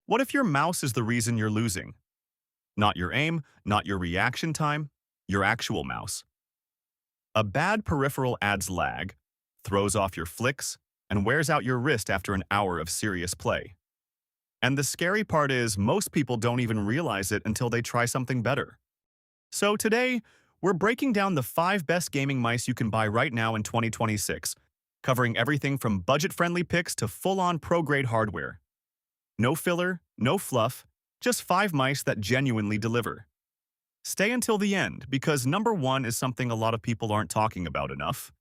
What if your mouse is the reason you're losing? Not your aim, not your reaction time, your actual mouse. A bad peripheral adds lag, throws off your flicks, and wears out your wrist after an hour of serious play. And the scary part is most people don't even realize it until they try something better. So today, we're breaking down the 5 best gaming mice you can buy right now in 2026, covering everything from budget-friendly picks to full-on pro-grade hardware. No filler, no fluff, just 5 mice that genuinely deliver. Stay until the end, because number 1 is something a lot of people aren't talking about enough.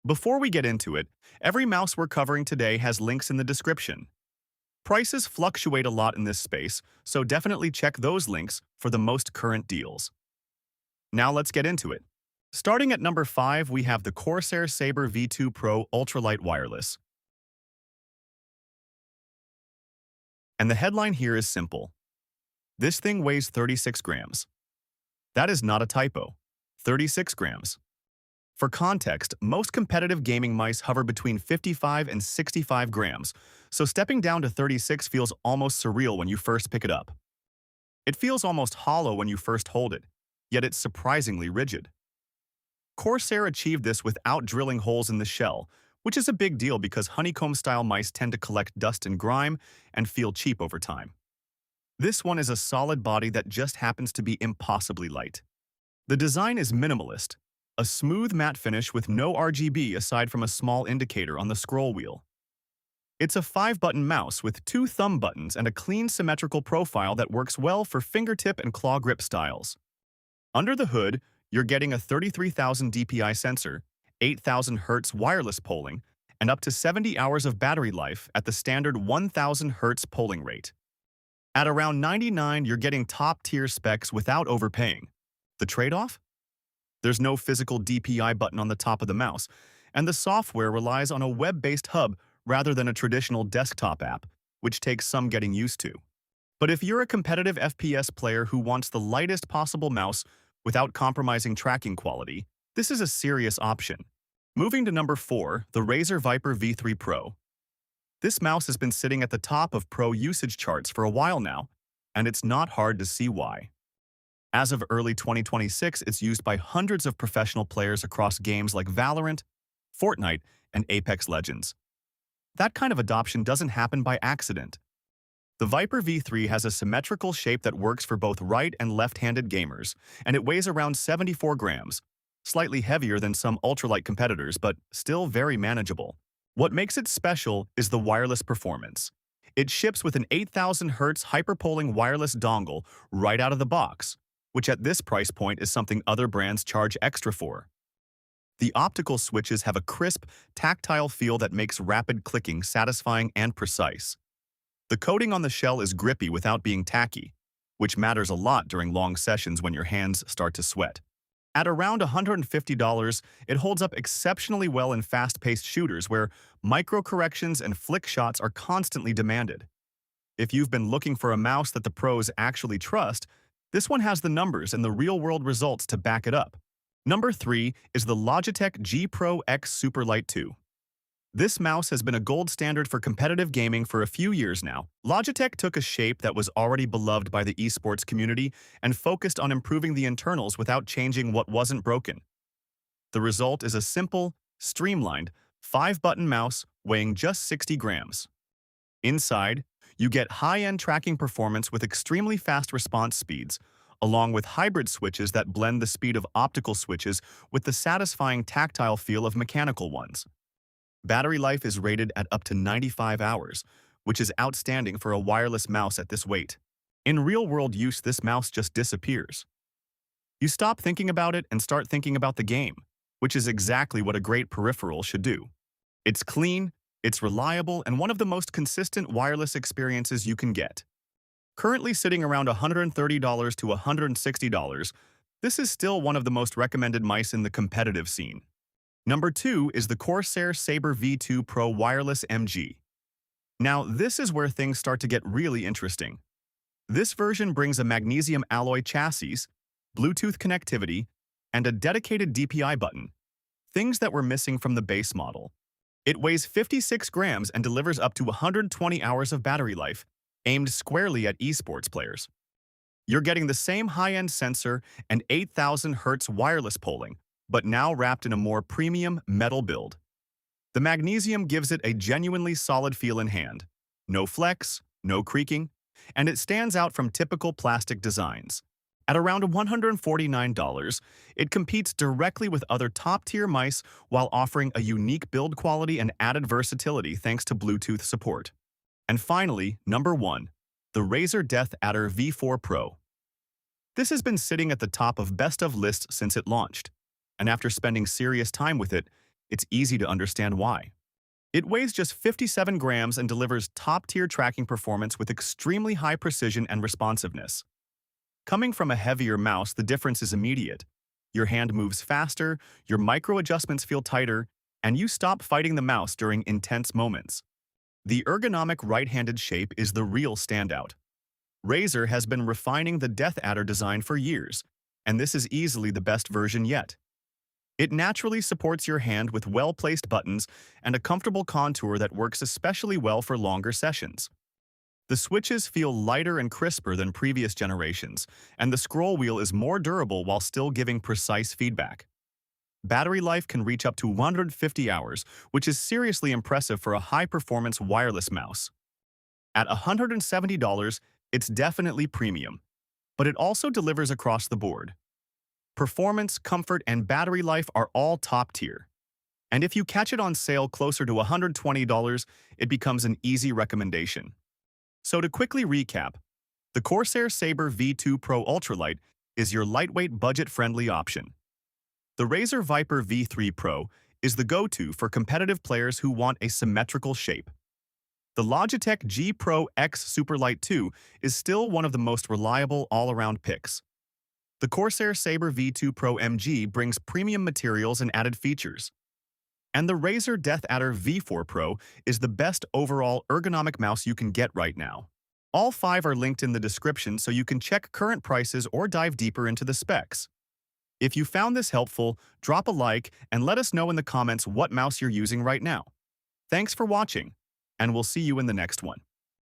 Before we get into it, every mouse we're covering today has links in the description. Prices fluctuate a lot in this space, so definitely check those links for the most current deals. Now let's get into it. Starting at number 5, we have the Corsair Sabre V2 Pro Ultralight Wireless. And the headline here is simple. This thing weighs 36 grams. That is not a typo. 36 grams. For context, most competitive gaming mice hover between 55 and 65 grams, so stepping down to 36 feels almost surreal when you first pick it up. It feels almost hollow when you first hold it, yet it's surprisingly rigid. Corsair achieved this without drilling holes in the shell, which is a big deal because honeycomb-style mice tend to collect dust and grime and feel cheap over time. This one is a solid body that just happens to be impossibly light. The design is minimalist, a smooth matte finish with no RGB aside from a small indicator on the scroll wheel. It's a 5-button mouse with 2 thumb buttons and a clean symmetrical profile that works well for fingertip and claw grip styles. Under the hood, you're getting a 33,000 DPI sensor, 8,000 Hz wireless polling, and up to 70 hours of battery life at the standard 1,000 Hz polling rate. At around 99, you're getting top-tier specs without overpaying. The trade-off? There's no physical DPI button on the top of the mouse, and the software relies on a web-based hub rather than a traditional desktop app, which takes some getting used to. But if you're a competitive FPS player who wants the lightest possible mouse without compromising tracking quality, this is a serious option. Moving to number 4, the Razer Viper V3 Pro. This mouse has been sitting at the top of pro usage charts for a while now, and it's not hard to see why. As of early 2026, it's used by hundreds of professional players across games like VALORANT, Fortnite, and Apex Legends. That kind of adoption doesn't happen by accident. The Viper V3 has a symmetrical shape that works for both right and left-handed gamers, and it weighs around 74 grams, slightly heavier than some ultralight competitors, but still very manageable. What makes it special is the wireless performance. It ships with an 8,000 Hz hyperpolling wireless dongle right out of the box, which at this price point is something other brands charge extra for. The optical switches have a crisp, tactile feel that makes rapid clicking satisfying and precise. The coating on the shell is grippy without being tacky, which matters a lot during long sessions when your hands start to sweat. At around $150, it holds up exceptionally well in fast-paced shooters where micro-corrections and flick shots are constantly demanded. If you've been looking for a mouse that the pros actually trust, this one has the numbers and the real-world results to back it up. Number 3 is the Logitech G Pro X Superlight 2. This mouse has been a gold standard for competitive gaming for a few years now. Logitech took a shape that was already beloved by the esports community and focused on improving the internals without changing what wasn't broken. The result is a simple, streamlined, 5-button mouse weighing just 60 grams. Inside, you get high-end tracking performance with extremely fast response speeds, along with hybrid switches that blend the speed of optical switches with the satisfying tactile feel of mechanical ones. Battery life is rated at up to 95 hours, which is outstanding for a wireless mouse at this weight. In real-world use, this mouse just disappears. You stop thinking about it and start thinking about the game, which is exactly what a great peripheral should do. It's clean, it's reliable, and one of the most consistent wireless experiences you can get. Currently sitting around $130 to $160, this is still one of the most recommended mice in the competitive scene. Number 2 is the Corsair Sabre V2 Pro Wireless MG. Now, this is where things start to get really interesting. This version brings a magnesium alloy chassis, Bluetooth connectivity, and a dedicated DPI button, things that were missing from the base model. It weighs 56 grams and delivers up to 120 hours of battery life, aimed squarely at esports players. You're getting the same high-end sensor and 8,000 Hz wireless polling, but now wrapped in a more premium metal build. The magnesium gives it a genuinely solid feel in hand. No flex, no creaking, and it stands out from typical plastic designs. At around $149, it competes directly with other top-tier mice while offering a unique build quality and added versatility thanks to Bluetooth support. And finally, number 1, the Razer DeathAdder V4 Pro. This has been sitting at the top of best of lists since it launched, and after spending serious time with it, it's easy to understand why. It weighs just 57 grams and delivers top-tier tracking performance with extremely high precision and responsiveness. Coming from a heavier mouse, the difference is immediate. Your hand moves faster, your micro-adjustments feel tighter, and you stop fighting the mouse during intense moments. The ergonomic right-handed shape is the real standout. Razer has been refining the DeathAdder design for years, and this is easily the best version yet. It naturally supports your hand with well-placed buttons and a comfortable contour that works especially well for longer sessions. The switches feel lighter and crisper than previous generations, and the scroll wheel is more durable while still giving precise feedback. Battery life can reach up to 150 hours, which is seriously impressive for a high-performance wireless mouse. At $170, it's definitely premium, but it also delivers across the board. Performance, comfort, and battery life are all top tier. And if you catch it on sale closer to $120, it becomes an easy recommendation. So to quickly recap, the Corsair Sabre V2 Pro Ultralight is your lightweight, budget-friendly option. The Razer Viper V3 Pro is the go-to for competitive players who want a symmetrical shape. The Logitech G Pro X Superlight 2 is still one of the most reliable all-around picks. The Corsair Sabre V2 Pro MG brings premium materials and added features. And the Razer DeathAdder V4 Pro is the best overall ergonomic mouse you can get right now. All 5 are linked in the description so you can check current prices or dive deeper into the specs. If you found this helpful, drop a like and let us know in the comments what mouse you're using right now. Thanks for watching, and we'll see you in the next one.